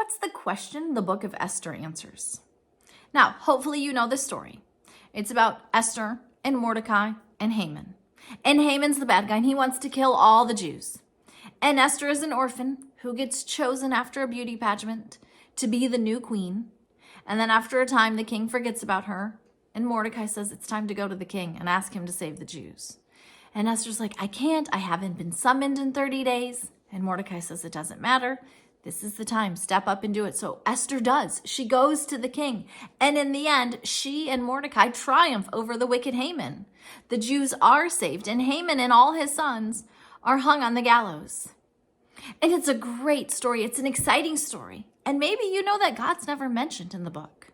That's the question the book of Esther answers. Now, hopefully you know this story. It's about Esther and Mordecai and Haman. And Haman's the bad guy, and he wants to kill all the Jews. And Esther is an orphan who gets chosen after a beauty pageant to be the new queen. And then after a time, the king forgets about her. And Mordecai says it's time to go to the king and ask him to save the Jews. And Esther's like, I can't. I haven't been summoned in 30 days. And Mordecai says it doesn't matter. This is the time. Step up and do it. So Esther does. She goes to the king. And in the end, she and Mordecai triumph over the wicked Haman. The Jews are saved, and Haman and all his sons are hung on the gallows. And it's a great story. It's an exciting story. And maybe you know that God's never mentioned in the book.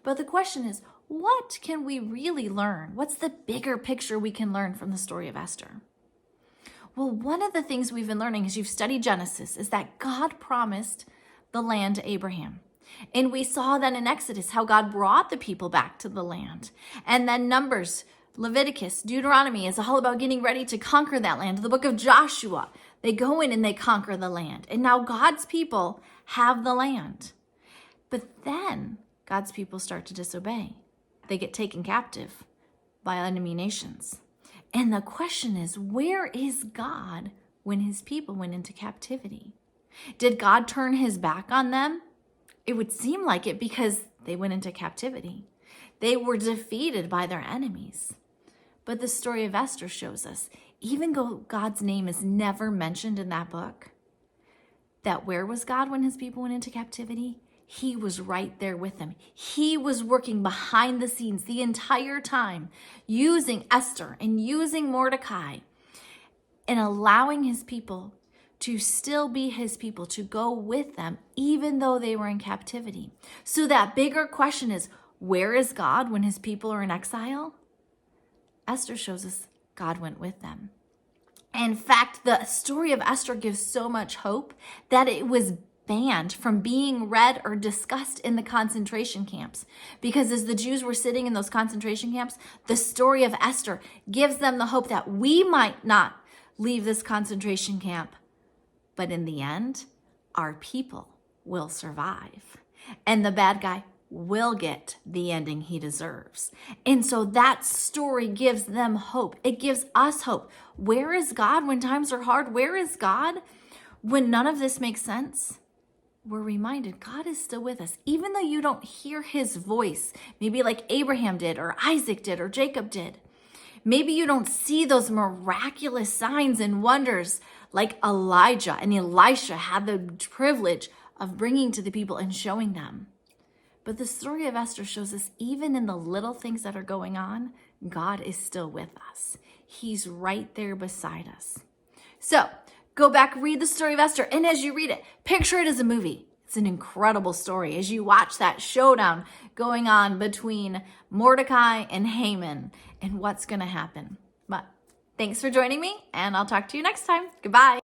But the question is, what can we really learn? What's the bigger picture we can learn from the story of Esther? Well, one of the things we've been learning as you've studied Genesis is that God promised the land to Abraham. And we saw that in Exodus, how God brought the people back to the land. And then Numbers, Leviticus, Deuteronomy is all about getting ready to conquer that land. The book of Joshua, they go in and they conquer the land. And now God's people have the land. But then God's people start to disobey. They get taken captive by enemy nations. And the question is, where is God when his people went into captivity? Did God turn his back on them? It would seem like it because they went into captivity. They were defeated by their enemies. But the story of Esther shows us, even though God's name is never mentioned in that book, that where was God when his people went into captivity? He was right there with them. He was working behind the scenes the entire time, using Esther and using Mordecai and allowing his people to still be his people, to go with them, even though they were in captivity. So that bigger question is, where is God when his people are in exile? Esther shows us God went with them. In fact, the story of Esther gives so much hope that it was banned from being read or discussed in the concentration camps. Because as the Jews were sitting in those concentration camps, the story of Esther gives them the hope that we might not leave this concentration camp, but in the end, our people will survive. And the bad guy will get the ending he deserves. And so that story gives them hope. It gives us hope. Where is God when times are hard? Where is God when none of this makes sense? We're reminded God is still with us. Even though you don't hear his voice, maybe like Abraham did, or Isaac did, or Jacob did. Maybe you don't see those miraculous signs and wonders like Elijah and Elisha had the privilege of bringing to the people and showing them. But the story of Esther shows us even in the little things that are going on, God is still with us. He's right there beside us. So go back, read the story of Esther. And as you read it, picture it as a movie. It's an incredible story as you watch that showdown going on between Mordecai and Haman and what's going to happen. But thanks for joining me, and I'll talk to you next time. Goodbye.